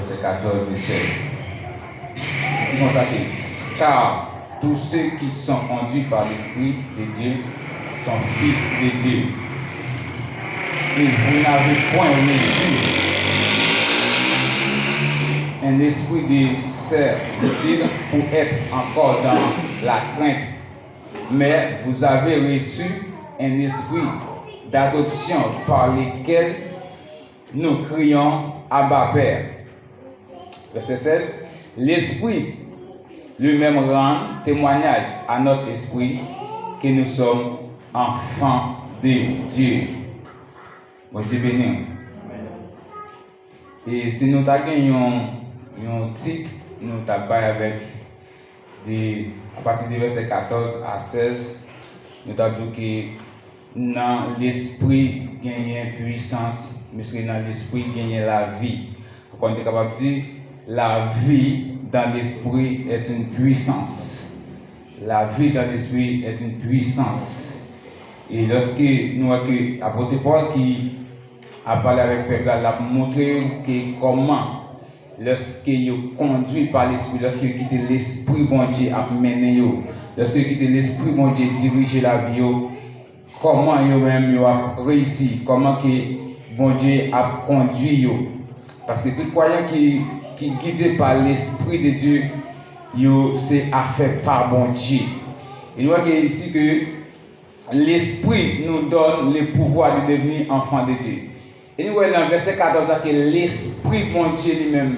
versets 14 et 16. C'est comme ça que, car tous ceux qui sont conduits par l'Esprit de Dieu sont fils de Dieu. Et vous n'avez point reçu un esprit de servitude pour être encore dans la crainte, mais vous avez reçu un esprit d'adoption par lequel nous crions Abba Père. Verset 16. L'Esprit lui-même rend témoignage à notre esprit que nous sommes enfants de Dieu. Bon Dieu béni. Et si nous avons un titre, nous avons avec à partir du verset 14 à 16, nous avons dit que dans l'esprit gagne puissance, mais que dans l'esprit gagne la vie. On est capable de dire la vie dans l'esprit est une puissance. La vie dans l'esprit est une puissance. Et lorsque nous avons l'apôtre Paul qui a parlé avec le peuple, il a montré que comment, lorsque vous conduit par l'esprit, lorsque vous quittez l'esprit bon Dieu à mener, lorsque vous quittez l'esprit bon Dieu diriger la vie, comment vous-même avez réussi, comment que bon Dieu a conduit. Parce que tout croyant qui est guidé par l'esprit de Dieu, c'est affaire par bon Dieu. Et nous voyons ici que l'esprit nous donne le pouvoir de devenir enfant de Dieu. Et nous voyons dans le verset 14 que l'esprit bon Dieu lui-même,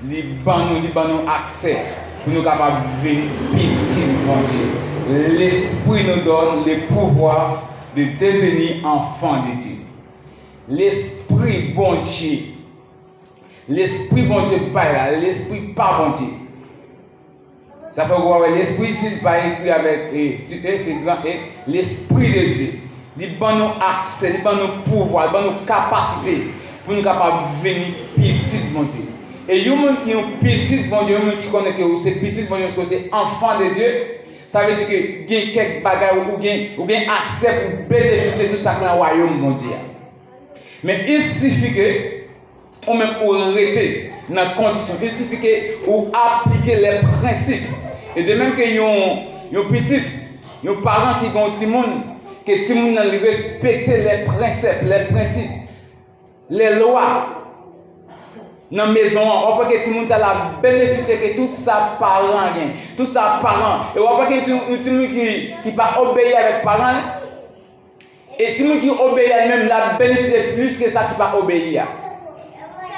lui donne accès pour nous capables de devenir petit bon Dieu. L'esprit nous donne le pouvoir de devenir enfant de Dieu. L'esprit bon Dieu. L'esprit bon Dieu pas là, l'esprit pas bon Dieu. Ça fait voir l'esprit ici pas écrit avec c'est grand l'esprit de Dieu. Il donne nous accès, il donne nous pouvoir, il donne nous capacité pour nous capables de venir petit bon Dieu. Et les gens qui ont petit bon Dieu, les gens qui connaissent que c'est petit bon Dieu, parce que c'est enfant de Dieu, ça veut dire que il y a quelques bagages ou bien accès pour bénéficier de tout ça dans le royaume bon Dieu. Mais il suffit que ou même pour arrêter dans la condition, il suffit que ou appliquer les principes. Et de même que yon petit, yon parents qui ont petit monde, que petit monde respecter les principes, les lois dans la maison, on peut que tout le monde a bénéficié que tout ça parent gain, tout ça parent. Et on peut que tout le monde qui pas obéir avec parents et tout le monde qui obéit même la bénéficié plus que ça qui pas obéir.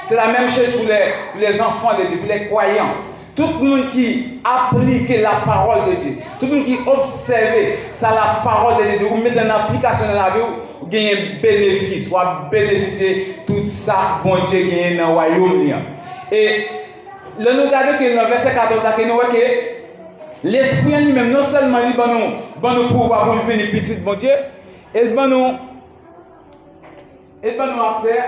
C'est la même chose pour les enfants de Dieu, pour les croyants. Tout le monde qui applique la parole de Dieu, tout le monde qui observe ça, la parole de Dieu, vous mettez en application dans la vie, vous gagnez un bénéfice, vous bénéficier de tout ça, bon Dieu gagne dans le royaume. Et nous regardons que dans le verset 14, nous voyons que l'esprit lui-même, non seulement il va nous pouvoir pour venir petit, bon Dieu, il va nous accès.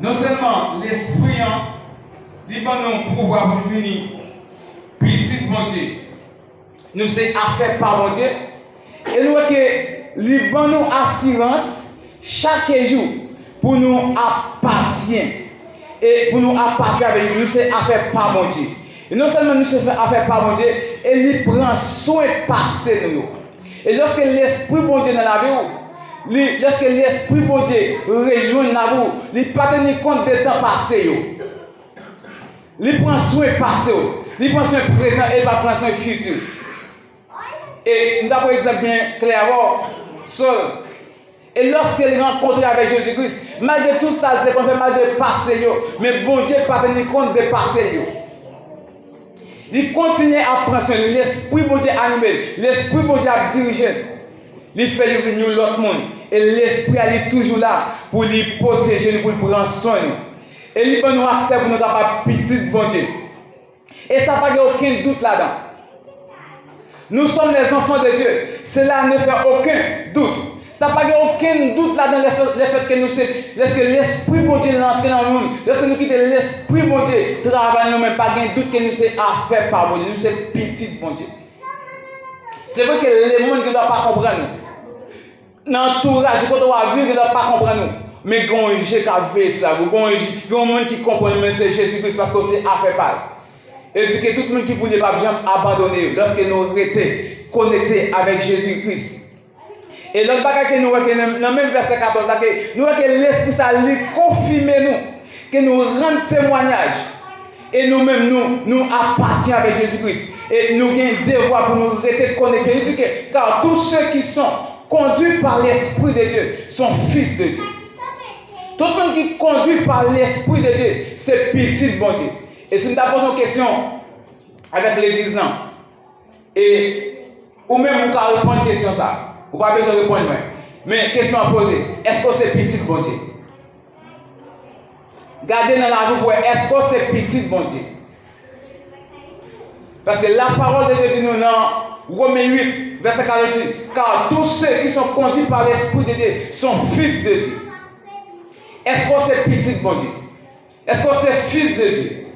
Non seulement l'esprit, il va nous pouvoir pour venir petit bon Dieu. Nous sommes affaires par bon Dieu. Et nous voyons que il va nous assurance chaque jour pour nous appartenir. Et pour nous appartenir avec nous, c'est affaires par bon Dieu. Et non seulement nous sommes affaires par bon Dieu, et il prend soin de passer nous. Et lorsque l'esprit bon Dieu dans la vie, lorsque l'esprit bon Dieu rejoint la vous, il ne pas tenir compte des temps passés. Il prend soin de passé, il prend soin présent et il va prendre soin futur. Et nous avons par exemple bien clairement, Saul. Et lorsqu'il rencontre avec Jésus-Christ, malgré tout ça, il fait malgré le passé, mais bon Dieu ne pas tenir compte des passés. Il continue à prendre soin, l'esprit bon Dieu animé, l'esprit bon Dieu a dirigé. Il fait venir l'autre monde. Et l'esprit est toujours là pour lui protéger, pour lui prendre soin. Et il peut nous accès pour nous avoir petit bon Dieu. Et ça n'a pas aucun doute là-dedans. Nous sommes les enfants de Dieu. Cela ne fait aucun doute. Ça n'a pas aucun doute là-dedans le fait que nous sommes. Lorsque l'esprit bon Dieu entre dans nous, lorsque nous quittons l'esprit bon Dieu, travaille nous-mêmes, pas de doute que nous sommes affaires par bon Dieu. Nous sommes petits bon Dieu. C'est vrai que les gens ne doivent pas comprendre. dans l'entourage, quand on va vivre, ils ne pas comprendre nous. Mais quand on est capable sur la route, quand on monde qui comprend mais c'est Jésus-Christ parce que c'est affaire pas. Et dit que tout le monde qui ne peut pas jamais abandonner lorsque nous restons connectés avec Jésus-Christ. Et l'autre bagage que nous voyons dans le même verset 14, nous voyons que l'Esprit ça lui confirme nous, que nous rendons témoignage. Et nous-mêmes, nous appartenons avec Jésus-Christ. Et nous avons un devoir pour nous rester connectés. Il dit que car tous ceux qui sont conduits par l'Esprit de Dieu sont fils de Dieu. Tout le monde qui est conduit par l'Esprit de Dieu, c'est petit bon Dieu. Et si nous avons une question avec l'église, et ou même vous pouvez répondre à une question, ça, vous n'avez pas besoin de répondre. Mais question à poser, est-ce que c'est petit bon Dieu? Gardez dans la rue, est-ce que c'est petit bon Dieu? Parce que la parole de Dieu dit nous dans Romains 8, verset 48, car tous ceux qui sont conduits par l'Esprit de Dieu sont fils de Dieu. Est-ce que c'est petit bon Dieu? Est-ce que c'est fils de Dieu?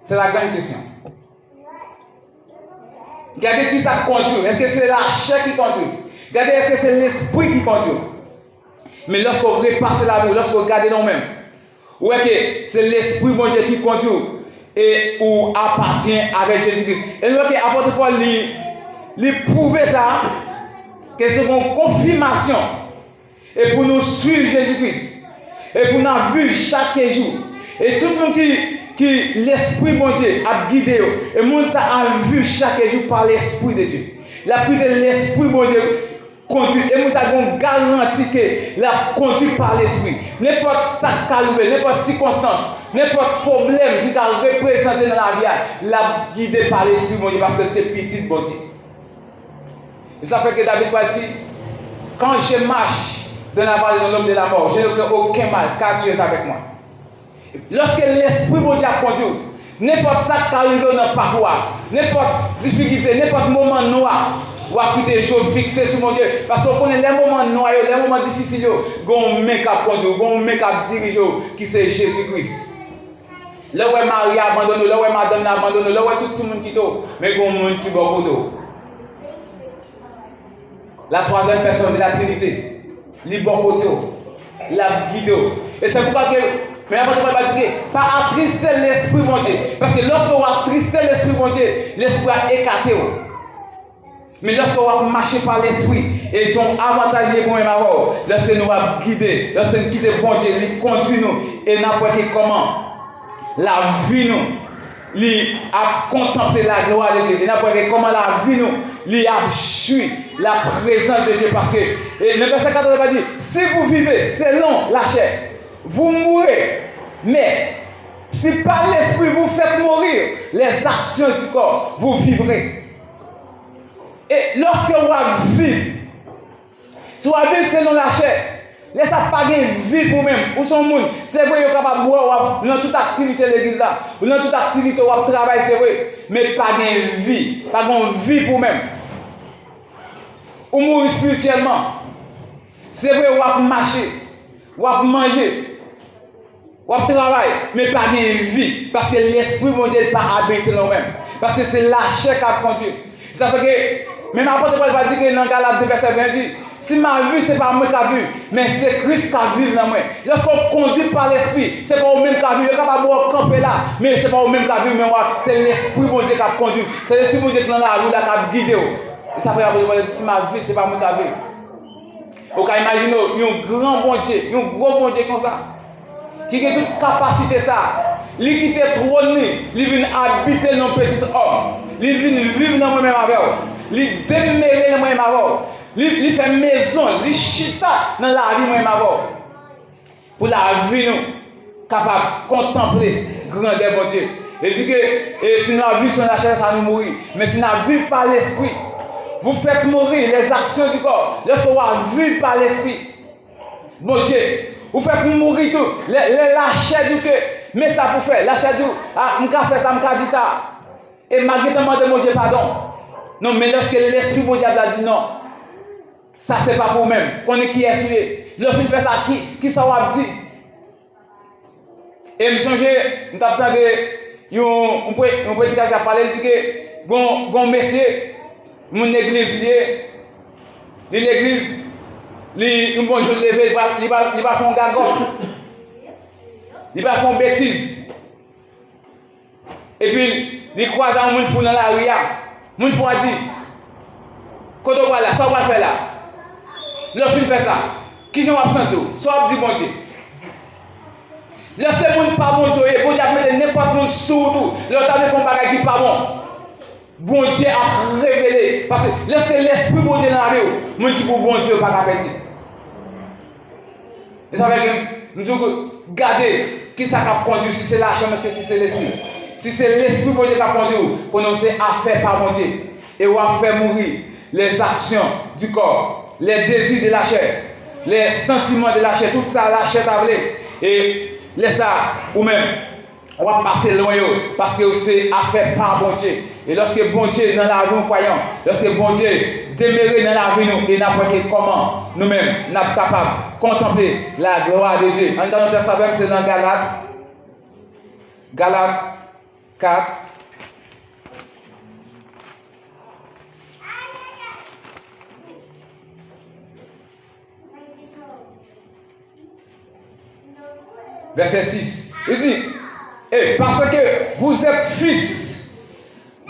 C'est la grande question. Regardez qui ça conduit. Est-ce que c'est la chair qui conduit? Regardez, est-ce que c'est l'esprit qui conduit? Mais lorsqu'on repasse la rue, lorsqu'on regarde nous-mêmes, vous voyez que c'est l'esprit bon Dieu qui conduit et ou appartient avec Jésus-Christ. Et nous voyons que l'apôtre Paul lui prouve ça, que c'est une confirmation. Et pour nous suivre Jésus-Christ. Et pour nous vivre chaque jour. Et tout le monde qui l'Esprit bon Dieu a guidé. Et monde ça a vu chaque jour par l'Esprit de Dieu. La pluie de l'Esprit bon Dieu conduit. Et nous avons garanti que la conduit par l'Esprit. N'importe ça qui arrive, n'importe circonstance, n'importe problème qui a représenté dans la vie, la guidé par l'Esprit bon Dieu parce que c'est petit bon Dieu. Et ça fait que David va dire, quand je marche dans la vallée de l'homme de la mort, je ne ferai aucun mal, car tu es avec moi. Lorsque l'Esprit bon Dieu a conduit, n'importe ça qui arrive dans le parcours, n'importe difficulté, n'importe moment noir, ou à quitter les choses fixées sur mon Dieu. Parce qu'on connaît les moments noirs, les moments difficiles, qu'on met qu'à conduire, qu'on met qu'à diriger, qui c'est Jésus-Christ. Là où Marie a abandonné, là où Madame a abandonné, là où tout le monde qui tombe, mais qu'on monde qui va au dos. La troisième personne de la Trinité. Les bons côtés, la guide. Et c'est pourquoi que, mais avant de dire, pas attrister l'esprit mon Dieu. Parce que lorsqu'on va attrister l'esprit mon Dieu, l'esprit a écarté. Mais lorsqu'on va marcher par l'esprit, et son avantage est bon et marrant, lorsque nous va guider, lorsque nous quittons bon Dieu, il conduit nous, et n'importe comment la vie nous. Lui a contemplé la gloire de Dieu. Et n'importe comment la vie nous, lui a joui la présence de Dieu. Parce que le verset 14 va dire, si vous vivez selon la chair, vous mourrez. Mais si par l'esprit vous faites mourir les actions du corps, vous vivrez. Et lorsque on va vivre, si on va vivre selon la chair, laissez pas de vie pour même. Ou son monde, c'est vrai, vous êtes capable de boire dans toute activité de l'église, ou dans toute activité où vous travaillez, c'est vrai. Mais pas de vie, pas de vie pour même. Ou mourir spirituellement. C'est vrai, vous marcher, vous manger, vous travailler, mais pas de vie. Parce que l'esprit mon Dieu n'est pas habité nous-mêmes. Parce que c'est la chair qui a conduit. Ça fait que, même l'apôtre Paul va dire que dans Galates 2, verset 20, dit, si ma vue, ce n'est pas moi qui a vu, mais c'est Christ qui a vu dans moi. Lorsqu'on conduit par l'esprit, ce n'est pas au-même qui a vu. Il n'y a pas de camper là, mais ce n'est pas au-même qui a vu, mais c'est l'esprit mon Dieu qui a conduit. C'est l'esprit mon Dieu qui est dans la rue, qui a guidé. Et ça fait que si ma vie, ce n'est pas moi qui a vu. Vous pouvez imaginer un grand bon Dieu, un gros bon Dieu comme ça, qui a toute capacité ça. Il quitte le trône, il vient habiter dans petit homme. Il vient vivre dans moi-même avec vous. Il demeure dans moi-même avec vous. Il fait maison, il chita dans la vie moi-même avec vous. Pour la vie, nous, capable de contempler grandeur de Dieu. Il dit que si la vie sur la chair, ça nous mourir. Mais si la vie par l'esprit, vous faites mourir les actions du corps. Lorsqu'on va vivre par l'esprit, mon Dieu, vous faites mourir tout. La chair du cœur. Mais ça pour faire, la chair du ah, je vais faire ça, je vais dire ça. Et malgré demandé mon Dieu pardon. Non, mais lorsque l'esprit mon Dieu a dit non, ça c'est pas pour même. Qu'on est qui est suivi. Lorsqu'il fait ça, qui ça va dire? Et je me songe, je t'ai entendu, un petit gars qui a parlé, il dit que, bon monsieur, mon église, l'église, nous bon jour lever, il va faire un gagot. Il va faire une bêtise. Et puis, il croise un monde dans la rue. Moun faut dire, quand on va là, ça va faire là. Le film fait ça. Qui j'en absent tout? Soit dit bon Dieu. Laissez moun pas bon Dieu, bon Dieu a mis n'importe où sous tout. L'autre a fait un bagage qui pas bon. Bon Dieu a révélé. Parce que laissez l'esprit bon Dieu dans la vie. Moun qui pour bon Dieu pas capable. Et ça fait que nous devons garder qui ça a conduit, si c'est la chambre, si c'est l'esprit. Si c'est l'esprit bon Dieu qui a conduit, pour nous c'est affaire par bon Dieu. Et on va faire mourir les actions du corps, les désirs de la chair, les sentiments de la chair, tout ça la chair t'a voulu. Et laisse ça ou même on va passer loin parce que c'est affaire par bon Dieu. Et lorsque bon Dieu dans la vie nous croyons, lorsque bon Dieu demeure dans la vie nous et n'importe comment nous-mêmes nous sommes capables de contempler la gloire de Dieu. En dans notre saveur c'est dans Galates 4. Verset 6. Il dit, parce que vous êtes fils,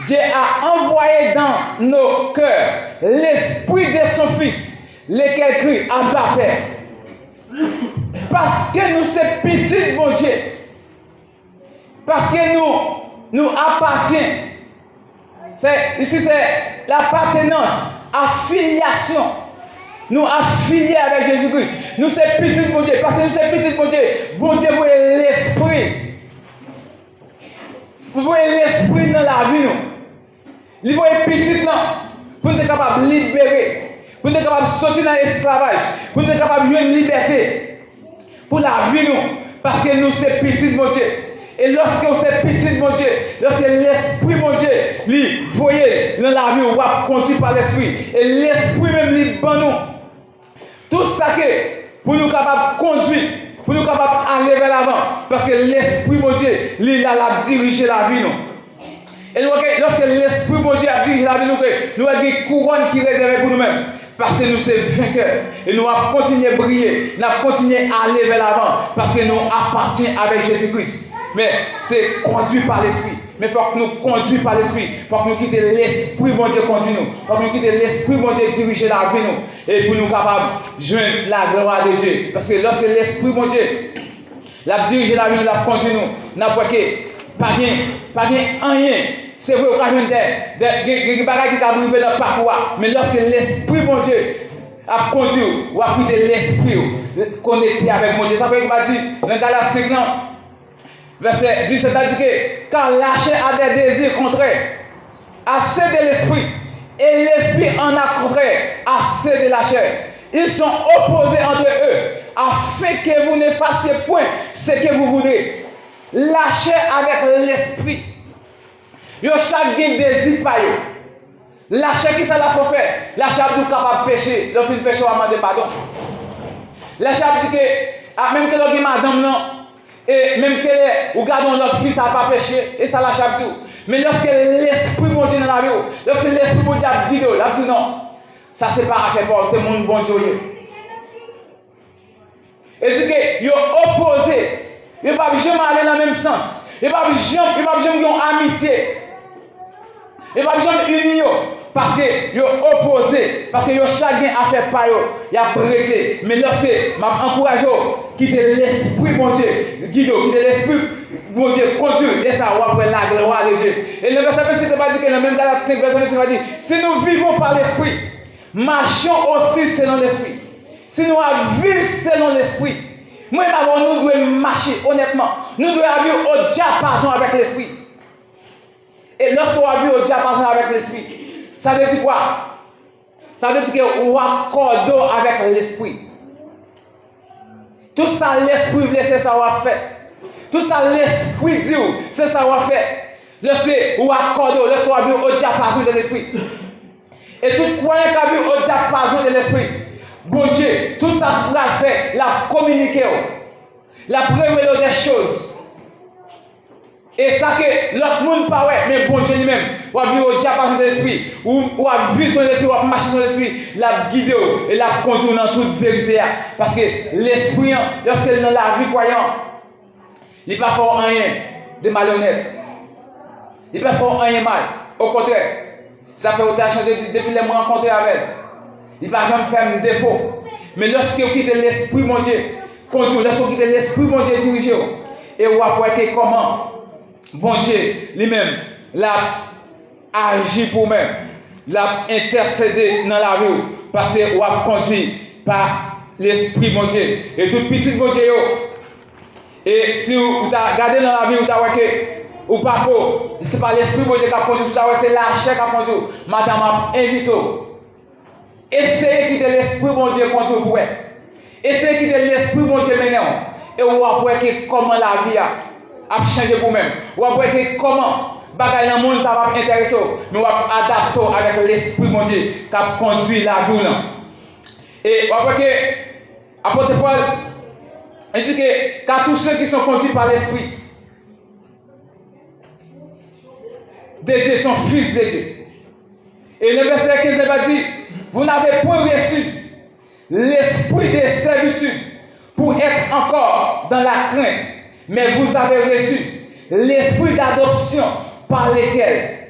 Dieu a envoyé dans nos cœurs l'esprit de son fils, lequel crie Abba Père. Parce que nous sommes petits, mon Dieu. Parce que nous appartiens. Ici c'est l'appartenance, affiliation. Nous affiliés avec Jésus-Christ. Nous sommes petits, mon Dieu. Parce que nous sommes petits, mon Dieu. Bon Dieu, vous voyez l'esprit. Vous voyez l'esprit dans la vie, nous. Vous voyez petit, non. Pour nous être capables de libérer. Pour nous être capables de sortir dans l'esclavage. Pour nous être capables de jouer une liberté. Pour la vie, nous. Parce que nous sommes petits, mon Dieu. Et lorsque vous êtes petit, mon Dieu, lorsque l'esprit, mon Dieu, lui, voyez dans la vie, on va conduire par l'esprit. Et l'esprit même, lui, bon nous. Tout ça que pour nous capables de conduire, pour nous capables d'aller vers l'avant. Parce que l'esprit, mon Dieu, lui, il a dirigé la vie, nous. Et lorsque l'esprit, mon Dieu, a dirigé la vie, nous avons des couronnes qui réservent pour nous-mêmes. Parce que nous sommes vainqueurs. Et nous allons continuer à briller. Nous allons continuer à aller vers l'avant. Parce que nous appartenons avec Jésus-Christ. Mais c'est conduit par l'esprit. Mais il faut que nous conduisons par l'esprit. Il faut que nous quittions l'esprit, mon Dieu, conduit nous. Il faut que nous quittions l'esprit, mon Dieu, diriger la vie nous. Et pour nous capables de joindre la gloire de Dieu. Parce que lorsque l'esprit, mon Dieu, l'a dirigé la vie nous, l'a conduit nous, n'a pas rien. C'est vrai, occasion des bagages qui ont arrivé dans le parcours. Mais lorsque l'esprit, mon Dieu, a conduit, ou a quitté l'esprit, connecté avec mon Dieu. Ça veut dire qu'il dit, dans Galates 5 ans, verset 17, ça dit que car la chair a des désirs contraires à ceux de l'esprit, et l'esprit en a contraire à ceux de la chair. Ils sont opposés entre eux, afin que vous ne fassiez point ce que vous voudrez. La chair avec l'esprit. Yo chaque désir par eux. La chair qui ça la faut faire. La chair est capable de pécher. L'autre fait péché, on va demander pardon. La chair dit que même que l'autre madame non. Et même que ou gardons notre fils à pas pécher, et ça la chape tout. Mais lorsque l'esprit mon Dieu dans la vie, lorsque l'esprit mon Dieu a dit non, ça c'est pas affaire pour c'est mon bon Dieu. Et dit que ils ont opposé, ils ne peuvent jamais aller dans le même sens, ils ne peuvent jamais avoir amitié, ils ne peuvent jamais unir. Parce que yo opposé, parce que yo chacun a fait par eux, il a réglé. Mais lorsque m'encourage quitter l'esprit mon Dieu, quitter l'esprit mon Dieu, conduire, et ça va après la gloire de Dieu. Et le verset 26 ne pas dire que le même Galates 5 verset 26 va dire, si nous vivons par l'esprit, marchons aussi selon l'esprit. Si nous vivons selon l'esprit, nous devons marcher honnêtement. Nous devons vivre au diapason avec l'esprit. Et lorsqu'on va vivre au diapason avec l'esprit, ça veut dire quoi? Ça veut dire qu'on accorde avec l'esprit. Tout ça, l'esprit veut, c'est ça qu'on va faire. Tout ça, l'esprit dit, c'est ça qu'on va faire. Lorsqu'on accorde, lorsqu'on va vivre au diapason de l'esprit. Et tout croyant qui a vu au diapason de l'esprit, bon Dieu, tout ça l'a fait, l'a communiqué, l'a révélé des choses. Et ça que l'autre monde pas ouais, mais bon Dieu lui-même, ou a vu au diapason de l'esprit, ou a vu son esprit, ou a marché son esprit, la guide et la conduit dans toute vérité. Parce que l'esprit, lorsqu'il est dans la vie croyante, il ne peut pas faire rien de malhonnête. Il ne peut pas faire rien mal. Au contraire, ça fait autant changer depuis les mois rencontrés avec elle. Il ne va jamais faire un défaut. Mais lorsqu'il quitte l'esprit, mon Dieu, lorsqu'il quitte l'esprit, mon Dieu, dirige, et on va voir comment bon Dieu lui-même l'a agi pour même, l'a intercédé dans la vie, parce qu'on a conduit par l'esprit mon Dieu. Et tout petit bon Dieu, et si vous regardez dans la vie, vous avez ou pas, c'est pas l'esprit bon Dieu qui a conduit, c'est la chair qui a conduit. Madame a invité. Essayez de quitter l'esprit bon Dieu conduit pour vous. Essayez de quitter l'esprit bon Dieu maintenant. Et on va voir comment la vie a changé pour vous-même. On va voir comment bagaille dans le monde ça va intéresser. Mais on va adapter avec l'esprit mon Dieu qui a conduit la vie. Et on va voir que apôtre Paul il dit que car tous ceux qui sont conduits par l'esprit de Dieu sont fils de Dieu. Et le verset 15 va dire, vous n'avez point reçu l'esprit de servitude pour être encore dans la crainte, mais vous avez reçu l'esprit d'adoption par lequel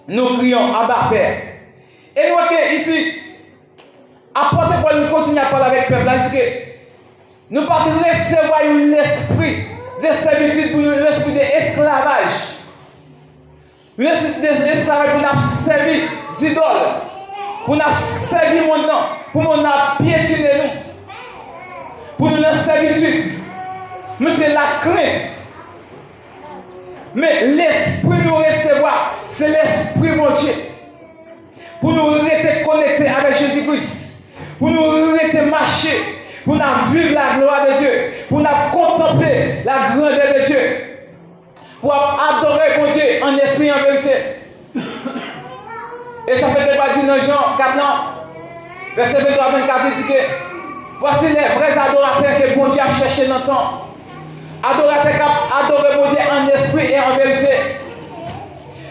nous crions Abba Père. Et nous voyons ici, apôtre Paul nous continue à parler avec le peuple. Il dit que nous ne pouvons pas recevoir l'esprit de servitude pour l'esprit d'esclavage. L'esprit d'esclavage pour nous servir les idoles, pour nous servir mon nom, pour nous piétiner nous, pour nous servitude. Mais c'est la crainte. Mais l'esprit nous recevoir, c'est l'esprit mon Dieu. Pour nous rester connectés avec Jésus-Christ, pour nous rester marcher, pour nous vivre la gloire de Dieu, pour nous contempler la grandeur de Dieu, pour adorer mon Dieu en esprit et en vérité. Et ça fait que pas dire dans Jean 4 ans, verset 23 à 24, il dit que voici les vrais adorateurs que mon Dieu a cherché dans le temps. Adorateurs qui adorent mon Dieu en esprit et en vérité.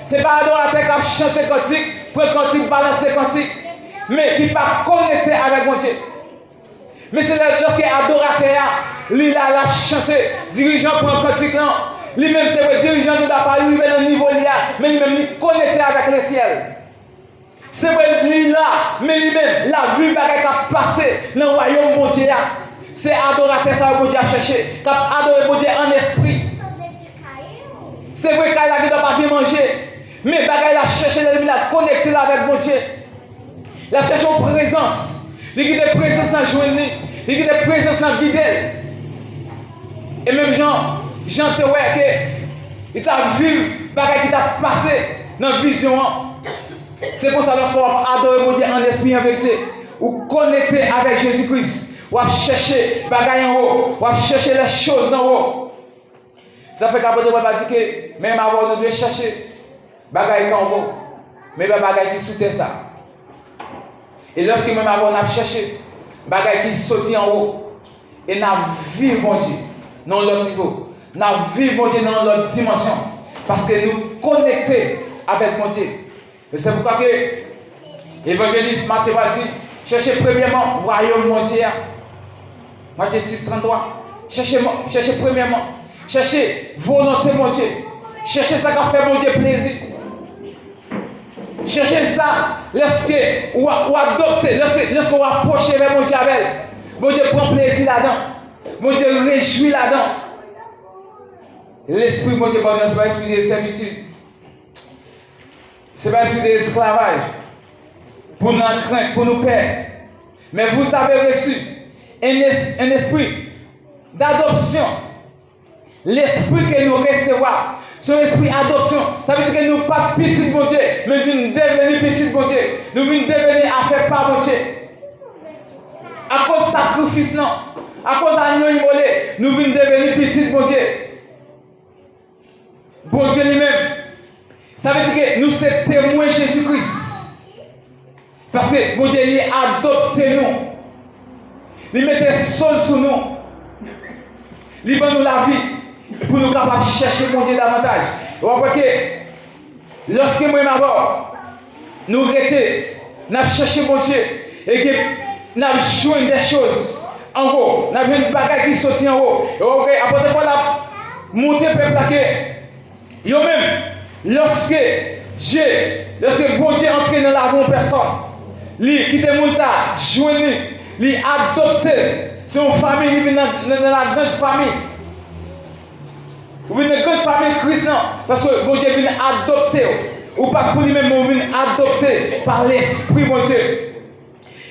Ce n'est pas adorateur qui a chanté cantique, pour cantique, balancer cantique, mais qui n'est pas connecté avec mon Dieu. Mais c'est lorsque l'adorateur, lui, a chanté, dirigeant pour un cantique, non. Lui-même, c'est le dirigeant ne doit pas arriver dans le niveau là, mais lui-même, il connecté avec le ciel. C'est lui là, mais lui-même, la vue qui a passé dans le royaume mon Dieu. C'est adorateur ça que Dieu a cherché, qui a adoré mon Dieu en esprit. C'est vrai qu'il ne doit pas manger, mais il a cherché, il a connecté avec mon Dieu. Il a cherché en présence. Il a des présences en joindre, il a des présences en guider. Et même Jean te voit que il a vu ce qui t'a passé dans la vision. C'est pour ça que lorsqu'on va adorer mon Dieu en esprit et en vérité, ou connecter avec Jésus-Christ, ou à chercher bagaille en haut, ou à chercher les choses en haut. Ça fait qu'après, on va dire que même avant, nous devons chercher bagaille en haut, mais bagaille qui sous ça. Et lorsque même avant, on a cherché bagaille qui sortit en haut, et on a vu mon Dieu dans l'autre niveau, on a vu mon Dieu dans l'autre dimension, parce que nous connectons avec mon Dieu. Et c'est pourquoi que l'évangéliste Matthieu va dire, cherchez premièrement le royaume mon Dieu. Matthieu 6, 33. Cherchez premièrement. Cherchez volonté mon Dieu. Cherchez ça qui fait mon Dieu plaisir. Cherchez ça lorsque ou adoptez, lorsqu'on va approcher vers mon Dieu avec. Mon Dieu prend plaisir là-dedans. Mon Dieu réjouit là-dedans. L'esprit mon Dieu, bon Dieu, c'est pas l'esprit de servitude. C'est pas l'esprit de l'esclavage. Pour nous craindre, pour nous perdre. Mais vous avez reçu un esprit d'adoption. L'esprit que nous recevons, c'est un esprit d'adoption. Ça veut dire que nous ne sommes pas petits bon Dieu, mais nous venons devenir petits bon Dieu. Nous venons devenir affaires par bon Dieu. À cause du sacrifice, non. À cause de l'agneau immolé, nous venons devenir petits bon Dieu. Bon Dieu lui-même. Ça veut dire que nous sommes témoins de Jésus-Christ. Parce que bon Dieu, il a adopté nous. Il mettait sol sur nous. Il donne nous la vie. pour nous capables de chercher mon Dieu davantage. Vous voyez que lorsque moi d'abord, nous nous avons cherché mon Dieu et que nous avons joué des choses en haut, nous avons une bagaille qui sortit en haut. Et après quoi la montée peuple là que yo même lorsque bon Dieu entre dans la bonne personne, lui qui te montre ça, joindre, lui adopter son famille, il vient dans la grande famille. Vous venez de grande famille chrétienne parce que bon Dieu vient adopter. Ou pas pour lui-même, on vient adopter par l'Esprit, mon Dieu.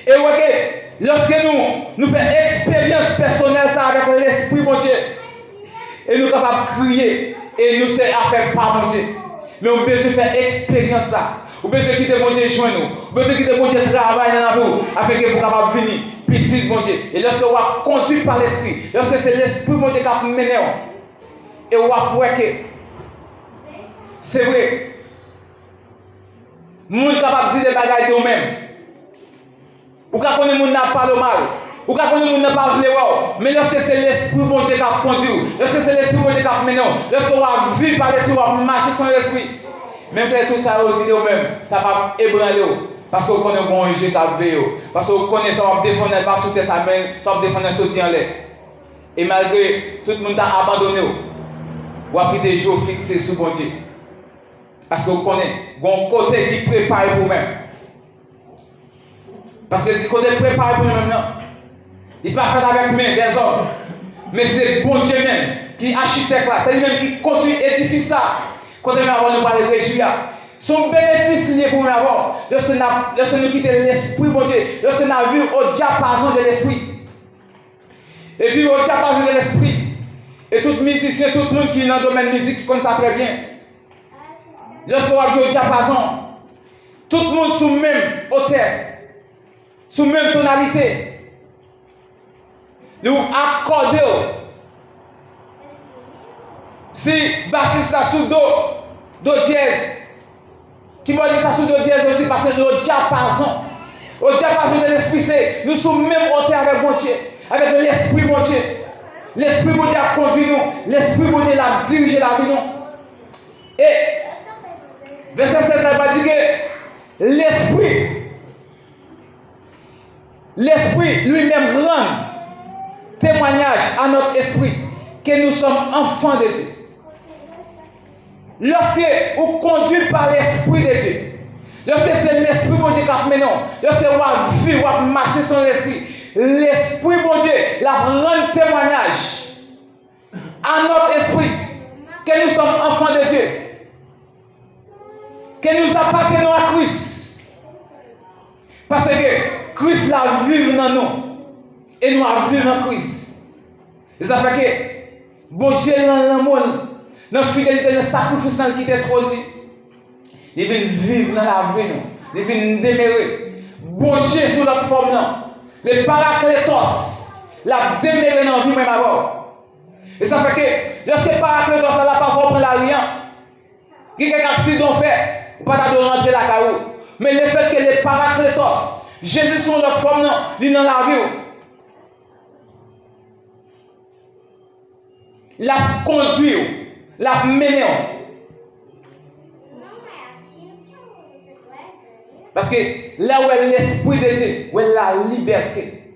Et vous voyez, lorsque nous faisons expérience personnelle ça avec l'Esprit, mon Dieu, et nous sommes capables de crier, et nous sommes à faire par mon Dieu. Mais on peut se faire expérience ça. On peut se quitter mon Dieu joindre nous. On peut se quitter mon Dieu travailler dans nous afin que vous capable venir petit mon Dieu. Et lorsque vous êtes conduit par l'Esprit, lorsque c'est l'Esprit mon Dieu qui a mené, et vous voyez que c'est vrai. Nous sommes capables de dire des bagages de nous-mêmes. Ou quand on n'a pas le mal. Ou quand on n'a pas le mal. Mais lorsque c'est l'Esprit mon Dieu qui a conduit, lorsque c'est l'Esprit mon Dieu qui a mené, lorsque on va vivre par l'Esprit, on va marcher sans l'Esprit. Même que tout ça, on dit nous-mêmes, ça va ébranler. Parce qu'on connaît bon Dieu qui a veillé. Parce qu'on connaît ça va défendre, pas sauter sa main, ça va défendre sauter en l'air. Et malgré tout le monde a abandonné, on va quitter les jours fixés sur bon Dieu. Parce qu'on connaît, bon côté qui prépare pour nous-mêmes. Parce que du côté préparé pour nous-mêmes, il ne peut pas faire avec nous des hommes. Mais c'est bon Dieu même qui architecte là, c'est lui-même qui construit, édifie ça. Quand nous avons parlé de réjouir, son bénéfice lié pour nous avoir, lorsque nous quittons l'esprit, bon Dieu, lorsque nous avons vu au diapason de l'esprit. Et puis au diapason de l'esprit, et tout musicien, tout le monde qui est dans le domaine musique, qui connaît ça très bien. Lorsqu'on va jouer au diapason, tout le monde sous même hauteur, sous même tonalité. Nous accordons. Si bassiste ça sous do dièse, qui va dire ça sous do dièse aussi parce que le diapason de l'esprit, c'est nous sommes même hauteur avec mon Dieu, avec l'esprit mon Dieu. L'esprit mon Dieu a conduit nous, l'esprit mon Dieu a dirigé la vie nous. Et verset 16, ça va dire que l'esprit lui-même rend témoignage à notre esprit que nous sommes enfants de Dieu. Lorsque vous conduit par l'esprit de Dieu, lorsque c'est l'esprit mon Dieu qui a mené, lorsque vous vivez, vous marchez sur l'esprit mon Dieu la rend témoignage à notre esprit que nous sommes enfants de Dieu. Que nous appartenons à Christ. Parce que Christ l'a vu dans nous. Et nous avons vu dans Christ. Et ça fait que, bon Dieu, dans l'amour, dans la fidélité, dans le sacrifice qui était trop lui, il vient vivre dans la vie, il vient demeurer. Bon Dieu, sous notre forme, le paraclétos, l'a demeuré dans la vie même avant. Et ça fait que, lorsque le paraclétos n'a pas compris la rien, quelqu'un accident fait, ou pas de rentrer la caillou. Mais le fait que les paraclétos, Jésus sont leur forme, il dans la vie. La conduit, la mené. Parce que là où est l'esprit de Dieu, où est la liberté.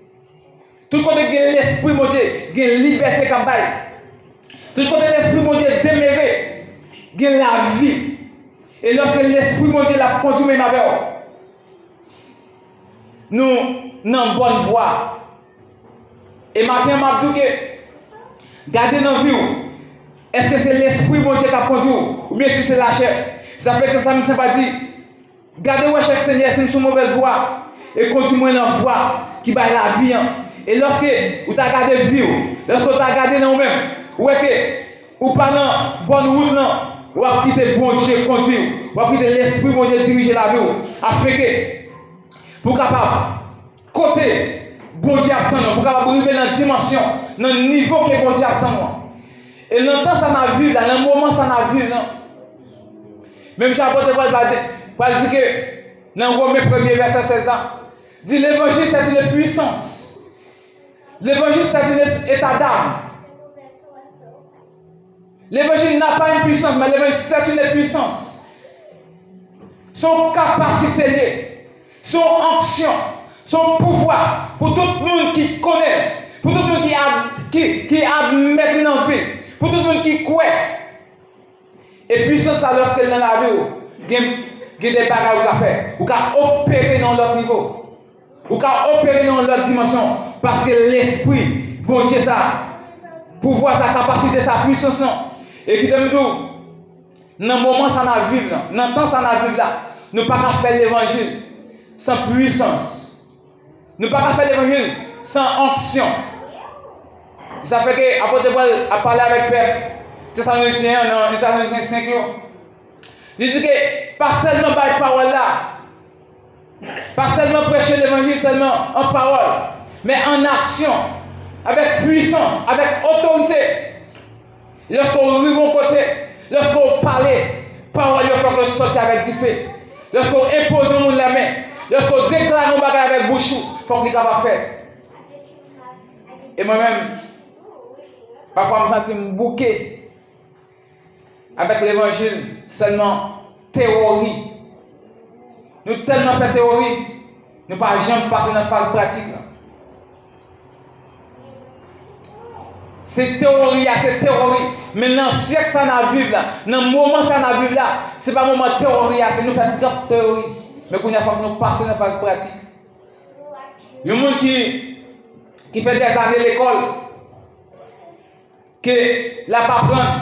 Tout le monde a l'esprit de Dieu, il y a la liberté comme ça. Tout le monde a l'esprit de Dieu demeuré, il y a la vie. Et lorsque l'esprit de Dieu l'a conduit même avec nous dans bonne voie. Et maintenant, je dis que gardez dans la vie, est-ce que c'est l'esprit de Dieu qui a conduit ou bien si c'est la chair? Ça fait que ça ne me pas dit, gardez chaque Seigneur si nous sommes mauvaise voie et continuez dans la voie qui va la vie. Et lorsque vous avez gardé la vie, lorsque vous avez gardé dans vous-même, ou est que vous parlez bonne route, ou à quitter bon Dieu conduire, ou à quitter l'esprit bon Dieu diriger la vie, afin que pour capable côté bon Dieu attend, pour capable arriver dans la dimension, dans le niveau que bon Dieu attend. Et dans le temps ça m'a vu, dans le moment ça m'a vu, non. Même Jean-Paul va dire que dans Romains 1er verset 16 ans, dit l'évangile c'est une puissance. L'évangile c'est un état d'âme. L'évangile n'a pas une puissance, mais l'évangile c'est une puissance. Son capacité, son onction, son pouvoir pour tout le monde qui connaît, pour tout le monde qui admet dans la vie, pour tout le monde qui croit. Et puissance, ça lorsque dans la vie, il y a des bagages à faire, ou qu'à opérer dans l'autre niveau, ou qu'à opérer dans l'autre dimension, parce que l'esprit, bon Dieu, ça, pouvoir, sa capacité, sa puissance, et qui te dit, dans le moment ça n'a vivre, dans le temps ça n'a vivre là, nous ne pouvons pas faire l'évangile sans puissance. Nous ne pouvons pas faire l'évangile sans onction. Ça fait que l'apôtre Paul a parlé avec Père, Thessaloniciens, dans Thessaloniciens 5, il dit que pas seulement par parole là, pas seulement prêcher l'évangile seulement en parole, mais en action, avec puissance, avec autorité. Lorsqu'on arrive au côté, lorsqu'on parle, parole, il faut que je sorte avec du fait. Lorsqu'on impose au monde la main, lorsqu'on déclare un bagage avec bouche, il faut qu'il soit fait. Et moi-même, parfois je me sens bouqué avec l'évangile seulement théorie. Nous tellement fait théorie, nous ne pas jamais passer dans la phase pratique. C'est théorie, c'est théorie. Mais dans le siècle ça n'a vu là, dans le moment ça n'a vu là, ce n'est pas le moment théorie, c'est nous faire grave théorie. Mais pour une fois que nous passons dans la phase pratique. Il y a des gens qui fait des années à l'école, que là pas prendre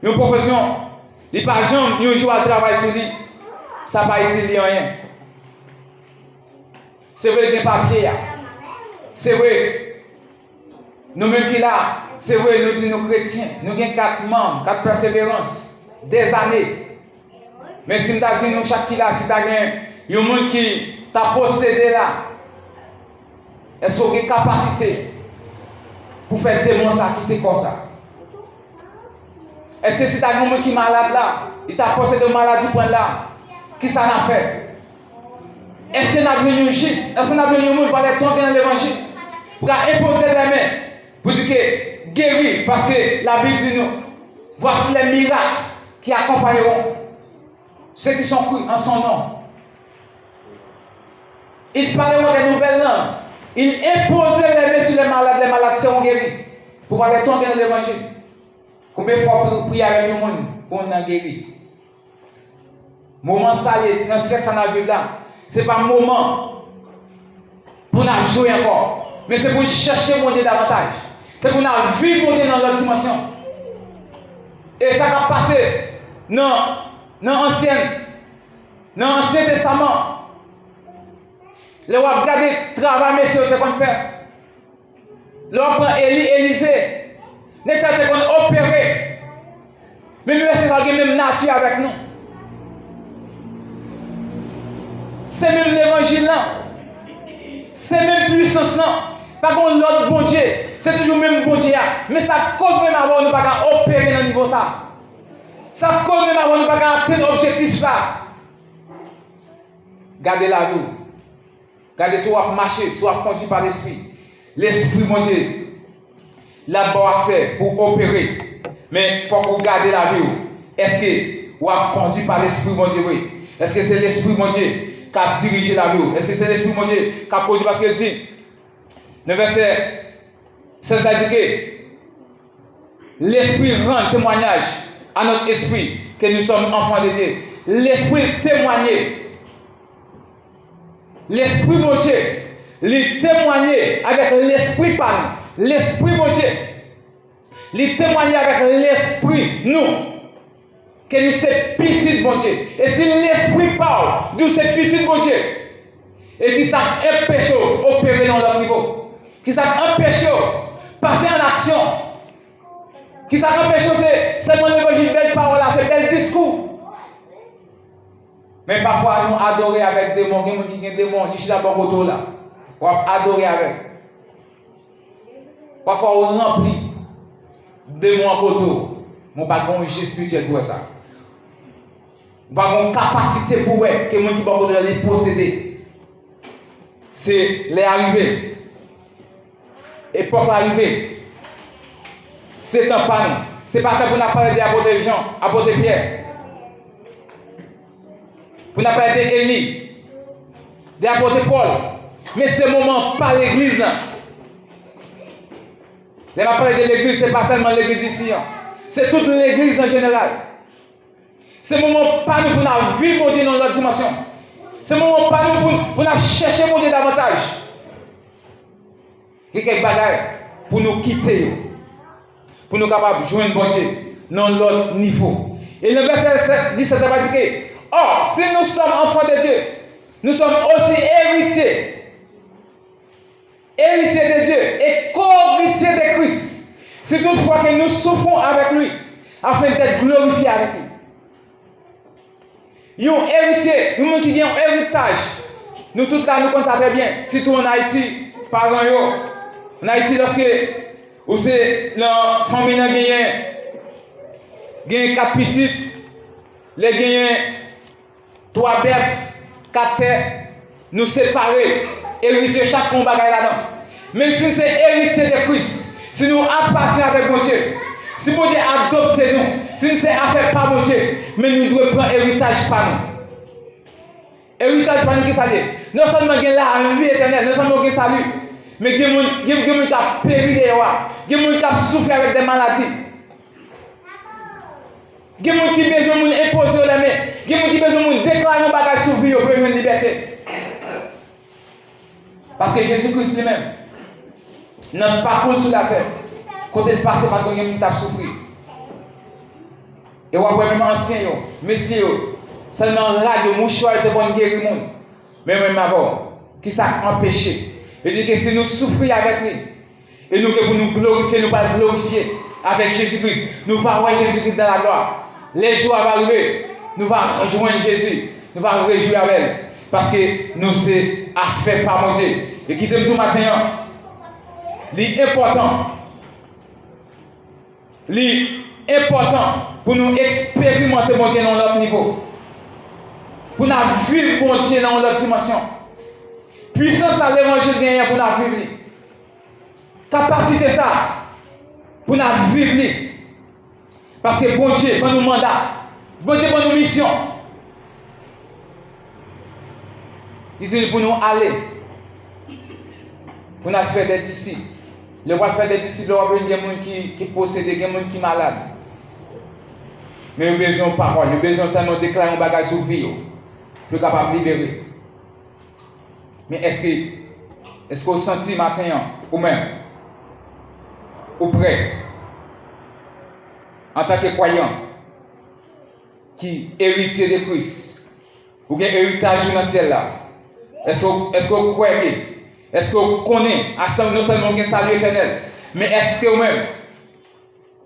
une profession, il pas jamais un jour à travailler sur lui, ça ne va pas utiliser rien. C'est vrai qu'il y a des papiers, c'est vrai. Nous-mêmes qui là, c'est vrai, nous disons nous chrétiens, nous avons 4 membres, 4 persévérances, des années. Mais si nous avons dit nous chaque qui là, si nous avons un monde qui t'a possédé là, est-ce qu'on a une capacité pour faire des démons ça qui comme ça? Est-ce que si tu as un monde qui est malade là, il t'a possédé de maladie point là, qui ça n'a fait? Est-ce qu'il y a un juste? Est-ce qu'il y a un monde qui va être tombé dans l'évangile? Pour imposer les mains, pour dire que guéri, parce que la Bible dit nous, voici les miracles qui accompagneront ceux qui sont crus en son nom. Ils parleront des nouvelles langues. Ils imposaient les mains sur les malades seront guéris. Pour aller tomber dans l'évangile. Combien de fois pour prier avec le monde pour nous guérir? Moment ça y est, dans ce ça n'a vu là. Ce n'est pas un moment pour nous jouer encore. Mais c'est pour chercher mon Dieu davantage. C'est pour nous vivre mon Dieu dans l'autre dimension. Et ça va passer dans l'Ancien Testament. Le roi regarde le travail, messieurs, c'est qu'on fait. Le roi prend Élisée. N'est-ce pas qu'on opérer. Mais nous, c'est la même nature avec nous. C'est même l'évangile là. C'est même puissance là. Par contre, l'autre bon Dieu, c'est toujours le même bon Dieu. Mais ça cause même avoir nous pas opérer dans le niveau ça. Ça cause même avoir nous pas atteindre l'objectif ça. Gardez la vie. Gardez soit marcher, soit conduit par l'esprit. L'esprit mon Dieu. Là bon accès pour opérer. Mais il faut que vous gardez la vie. Est-ce que vous êtes conduit par l'esprit mon Dieu? Oui. Est-ce que c'est l'esprit mon Dieu qui a dirigé la vie? Est-ce que c'est l'esprit mon Dieu qui a conduit? Parce qu'il dit, le verset 16 a dit que l'esprit rend témoignage à notre esprit que nous sommes enfants de Dieu. L'esprit témoignait. L'esprit mon Dieu, il témoignait avec l'esprit par nous. L'esprit mon Dieu, il témoignait avec l'esprit nous. Que nous sommes petits mon Dieu. Et si l'esprit parle, nous sommes petits mon Dieu. Et qui ça empêche d'opérer dans leur niveau. Qui ça empêche de passer en action. Qui ça empêche c'est seulement l'évangile, belle parole là, c'est bel discours. Mais parfois, nous adorons avec des démons, qui ont des démons, ils sont dans le là. On adorer avec. Parfois, on remplit de démons en poteau. Mais pas de jeu spirituel pour ça. Pas de capacité pour que les gens qui sont les posséder. C'est les arrivés. Époque arrivée. C'est un panneau. Ce n'est pas temps pour nous parler des apôtres Jean, apôtres Pierre. Pour nous parler d'Élie, des apôtres Paul. Mais ce moment, pas l'église. Je vais parler de l'église, ce n'est pas seulement l'église ici. C'est toute l'église en général. Ce moment, pas nous pour nous vivre mon Dieu dans notre dimension. Ce moment, pas nous pour nous chercher mon Dieu davantage. Il y a quelques bagages pour nous quitter. Pour nous capables de joindre bon Dieu dans l'autre niveau. Et le verset 17 va dire que, or, si nous sommes enfants de Dieu, nous sommes aussi héritiers. Héritiers de Dieu et co-héritiers de Christ. C'est toutefois que nous souffrons avec lui, afin d'être glorifiés avec lui. Nous héritiers, nous qui avons un héritage, nous tous là, nous connaissons bien, surtout en Haïti, parents, en Haïti, lorsque ou c'est la famille gagne 4 petites, les gagne 3 bœufs, 4 têtes, nous séparer, héritier chaque combat là-dedans. Mais si c'est héritier de Christ, si nous appartenons avec mon Dieu, si mon Dieu adopte nous, si nous sommes affaires par mon Dieu, mais nous devons prendre héritage par nous. Héritage par nous qui s'allie. Non seulement la vie éternelle, non seulement le salut, mais il y a des gens qui ont péri de lois, il y a des gens qui ont souffert avec des maladies. Il y a des gens qui ont besoin d'imposer les mains, il y a des gens qui ont besoin de déclarer un bagage sur vie pour une liberté. Parce que Jésus-Christ lui-même n'a pas couru sur la terre. Quand il passe par contre, il a souffert. Et on voit même anciens, messieurs, seulement là, le mouchoir était bon guérir le monde. Mais même avant, qui ça empêché. Il dit que si nous souffrons avec lui, et nous que pour nous glorifier, nous pas glorifier avec Jésus-Christ, nous allons voir Jésus-Christ dans la gloire. Les jours vont arriver, nous allons rejoindre Jésus, nous allons réjouir avec elle. Parce que nous sommes affaires par mon Dieu. Et qui t'aime tout matin, l'important pour nous expérimenter mon Dieu dans l'autre niveau. Pour nous vivre mon Dieu dans l'autre dimension. Puissance à l'évangile gagnant pour nous vivre. Capacité ça pour nous vivre. Parce que bon Dieu, pour nous mandat, bon Dieu, pour nous mission. Il dit pour nous aller. Pour nous faire des disciples. Le roi faire des disciples, il y a des gens qui possèdent, il y a des gens qui sont malades. Mais nous avons besoin de parole, nous avons besoin seulement de déclarer un bagage sur vie. Pour être capable de libérer. Mais est-ce que vous sentez matin, ou même, ou prêt, en tant que croyant, qui héritier de Christ, ou bien héritage dans le ciel là, est-ce que vous croyez, est-ce que vous connaissez, non seulement le salut éternel, mais est-ce que vous-même,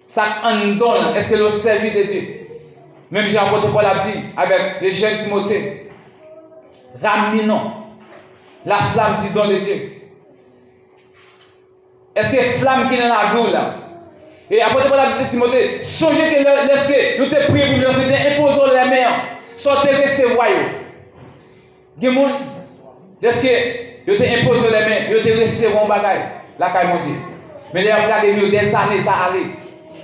ça en donne, est-ce que vous servez de Dieu? Même Jean-Apôtre Paul a dit avec le jeune Timothée, ramenons la flamme du don de Dieu. Est-ce que flamme qui est dans la vie là? Et apôtre Paul a dit à Timothée, songez que lorsque nous te prions pour lorsque nous imposons les mains, sortez recevoir. Il y a des gens, lorsque nous te imposons les mains, nous te recevons un bagage, la caille mon Dieu. Mais les regardez des années, ça allait.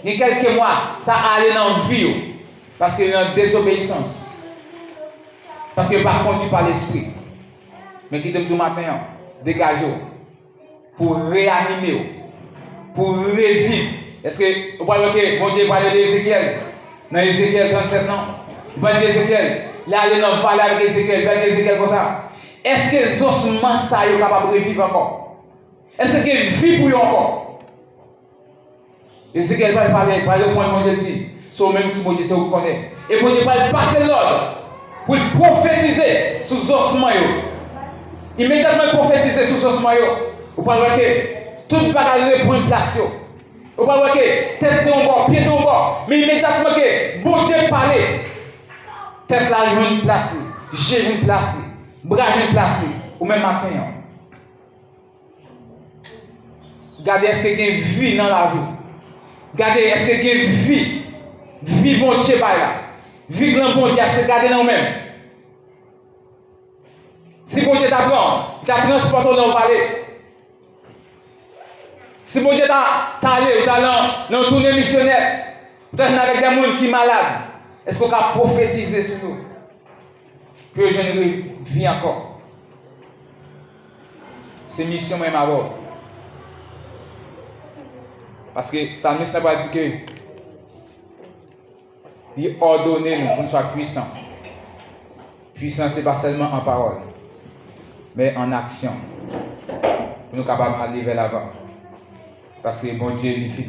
Il y a quelques mois, ça allait dans la vie. Parce qu'il y a une désobéissance. Parce que par contre, tu parles l'esprit. Mais qui t'aime tout matin, dégagez pour réanimer, pour revivre. Est-ce que vous voyez que mon Dieu parle d'Ézéchiel? Dans Ézéchiel 37 ans, il parle d'Ézéchiel. Là, il est dans le vallée avec Ézéchiel, il parle d'Ézéchiel comme ça. Est-ce que les ossements sont capables de revivre encore? Est-ce que vie pour eux encore? Ézéchiel va parler, par le point de mon Dieu dit, c'est au même qui mon Dieu se reconnaît. Et mon Dieu va passer l'ordre pour prophétiser sous les ossements. Immédiatement prophétiser sous les ossements. Vous pouvez voir que tout bagage reprend place. Vous pouvez voir que tête en bas, pied en bas. Mais immédiatement que bon Dieu parle, tête là, je une place, j'ai une place, bras une place, ou même matin. Regardez, est-ce qu'il y a une vie dans la vie? Regardez, est-ce qu'il y a une vie? Vie bon Dieu là. Vie grand bon Dieu, c'est garder dans nous-mêmes. Si bon Dieu t'apprend, tu as transporté dans le vallée. Si bon Dieu t'a allé dans une tournée missionnaire, Peut-être avec des gens qui sont malades. Est-ce qu'on peut prophétiser sur nous? Que je ne vis encore. C'est mission même à bord. Parce que ça ne veut pas dire que il ordonne nous pour nous soyons puissants. Puissant, ce n'est pas seulement en parole, mais en action. Pour nous capables d'aller vers l'avant. Parce que bon Dieu est fidèle.